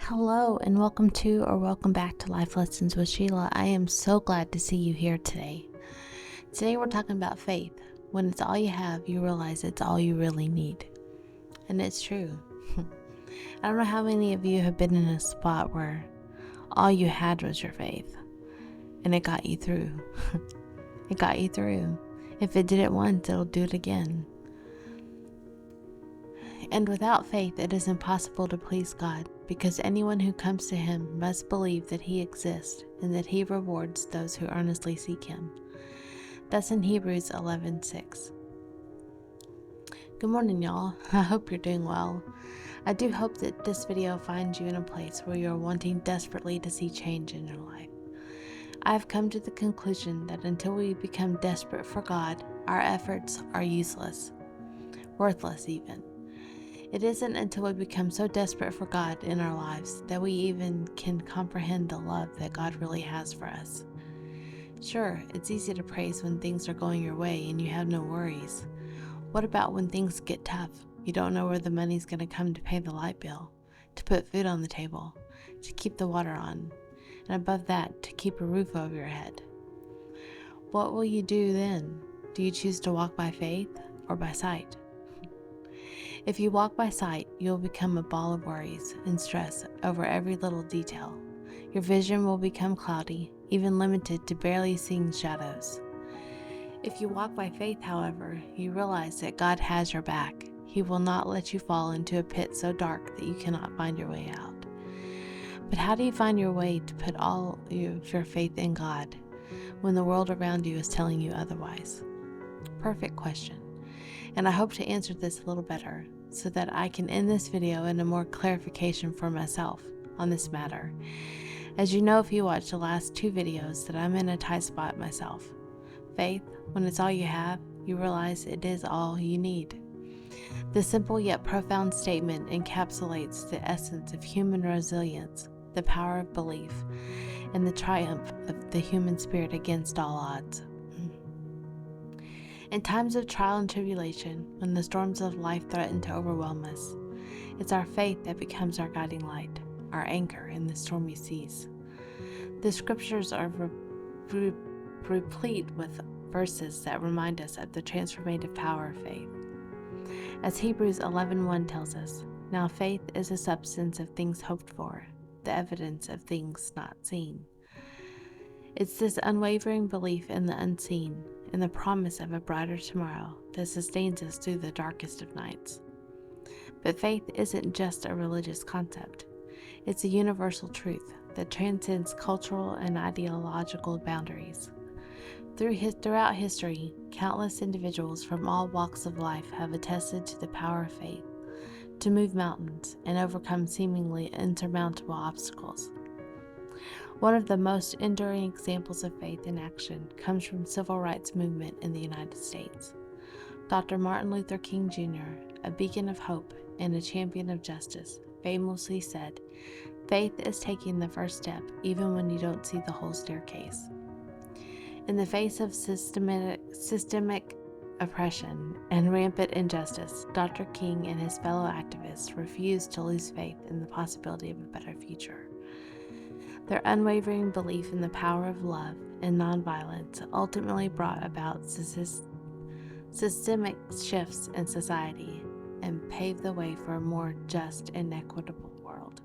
Hello and welcome back to Life Lessons with Sheila. I am so glad to see you here today. Today we're talking about faith. When it's all you have, you realize it's all you really need. And it's true. I don't know how many of you have been in a spot where all you had was your faith and it got you through. It got you through. If it did it once, it'll do it again. And without faith, it is impossible to please God, because anyone who comes to Him must believe that He exists and that He rewards those who earnestly seek Him. That's in Hebrews 11:6. Good morning, y'all. I hope you're doing well. I do hope that this video finds you in a place where you're wanting desperately to see change in your life. I have come to the conclusion that until we become desperate for God, our efforts are useless, worthless even. It isn't until we become so desperate for God in our lives that we even can comprehend the love that God really has for us. Sure, it's easy to praise when things are going your way and you have no worries. What about when things get tough? You don't know where the money's going to come to pay the light bill, to put food on the table, to keep the water on, and above that, to keep a roof over your head. What will you do then? Do you choose to walk by faith or by sight? If you walk by sight, you'll become a ball of worries and stress over every little detail. Your vision will become cloudy, even limited to barely seeing shadows. If you walk by faith, however, you realize that God has your back. He will not let you fall into a pit so dark that you cannot find your way out. But how do you find your way to put all of your faith in God when the world around you is telling you otherwise? Perfect question. And I hope to answer this a little better so that I can end this video in a more clarification for myself on this matter. As you know, if you watched the last two videos, that I'm in a tight spot myself. Faith, when it's all you have, you realize it is all you need. The simple yet profound statement encapsulates the essence of human resilience, the power of belief, and the triumph of the human spirit against all odds. In times of trial and tribulation, when the storms of life threaten to overwhelm us, it's our faith that becomes our guiding light, our anchor in the stormy seas. The scriptures are replete with verses that remind us of the transformative power of faith. As Hebrews 11:1 tells us, "Now faith is the substance of things hoped for, the evidence of things not seen." It's this unwavering belief in the unseen and the promise of a brighter tomorrow that sustains us through the darkest of nights. But faith isn't just a religious concept. It's a universal truth that transcends cultural and ideological boundaries. Throughout history, countless individuals from all walks of life have attested to the power of faith to move mountains and overcome seemingly insurmountable obstacles. One of the most enduring examples of faith in action comes from the civil rights movement in the United States. Dr. Martin Luther King Jr., a beacon of hope and a champion of justice, famously said, "Faith is taking the first step even when you don't see the whole staircase." In the face of systemic oppression and rampant injustice, Dr. King and his fellow activists refused to lose faith in the possibility of a better future. Their unwavering belief in the power of love and nonviolence ultimately brought about systemic shifts in society and paved the way for a more just and equitable world.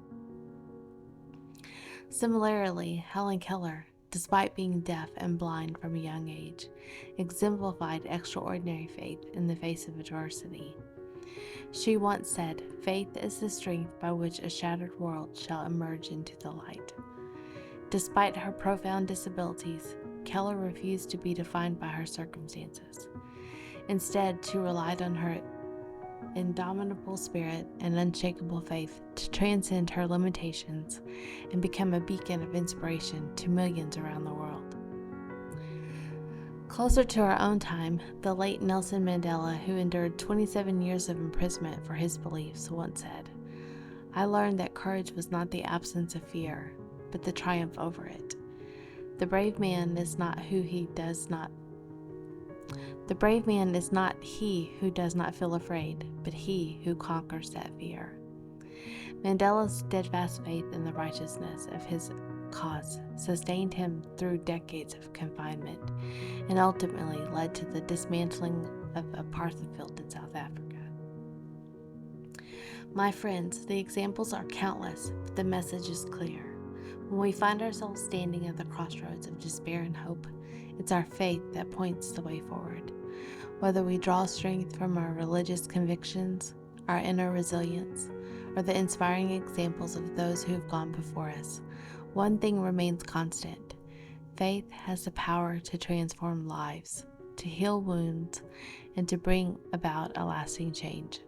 Similarly, Helen Keller, despite being deaf and blind from a young age, exemplified extraordinary faith in the face of adversity. She once said, "Faith is the strength by which a shattered world shall emerge into the light." Despite her profound disabilities, Keller refused to be defined by her circumstances. Instead, she relied on her indomitable spirit and unshakable faith to transcend her limitations and become a beacon of inspiration to millions around the world. Closer to our own time, the late Nelson Mandela, who endured 27 years of imprisonment for his beliefs, once said, "I learned that courage was not the absence of fear, but the triumph over it. The brave man is not he who does not feel afraid, but he who conquers that fear." Mandela's steadfast faith in the righteousness of his cause sustained him through decades of confinement and ultimately led to the dismantling of apartheid in South Africa. My friends, the examples are countless, but the message is clear. When we find ourselves standing at the crossroads of despair and hope, it's our faith that points the way forward. Whether we draw strength from our religious convictions, our inner resilience, or the inspiring examples of those who have gone before us, one thing remains constant. Faith has the power to transform lives, to heal wounds, and to bring about a lasting change.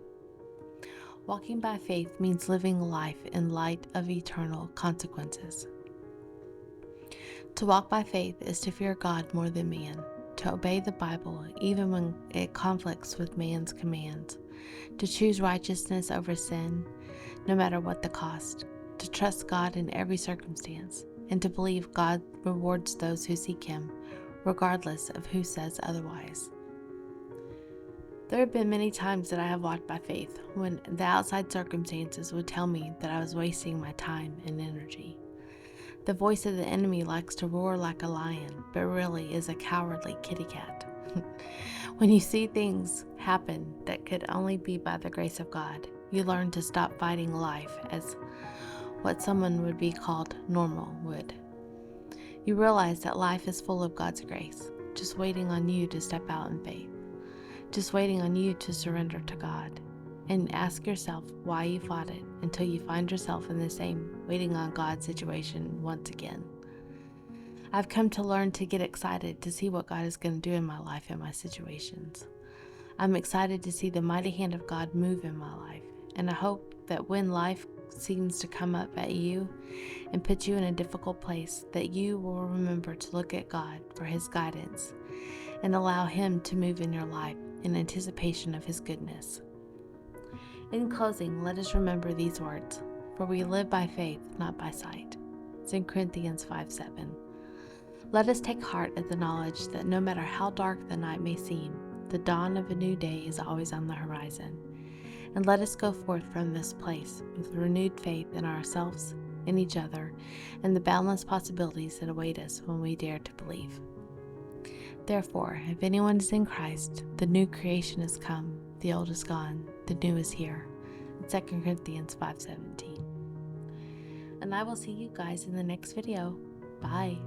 Walking by faith means living life in light of eternal consequences. To walk by faith is to fear God more than man, to obey the Bible even when it conflicts with man's commands, to choose righteousness over sin, no matter what the cost, to trust God in every circumstance, and to believe God rewards those who seek Him, regardless of who says otherwise. There have been many times that I have walked by faith when the outside circumstances would tell me that I was wasting my time and energy. The voice of the enemy likes to roar like a lion, but really is a cowardly kitty cat. When you see things happen that could only be by the grace of God, you learn to stop fighting life as what someone would be called normal would. You realize that life is full of God's grace, just waiting on you to step out in faith. Just waiting on you to surrender to God, and ask yourself why you fought it until you find yourself in the same waiting on God situation once again. I've come to learn to get excited to see what God is going to do in my life and my situations. I'm excited to see the mighty hand of God move in my life, and I hope that when life seems to come up at you and put you in a difficult place, that you will remember to look at God for His guidance and allow Him to move in your life in anticipation of His goodness. In closing, let us remember these words, for we live by faith, not by sight. 2 Corinthians 5:7. Let us take heart at the knowledge that no matter how dark the night may seem, the dawn of a new day is always on the horizon. And let us go forth from this place with renewed faith in ourselves, in each other, and the boundless possibilities that await us when we dare to believe. Therefore, if anyone is in Christ, the new creation has come, the old is gone, the new is here. 2 Corinthians 5:17. And I will see you guys in the next video. Bye.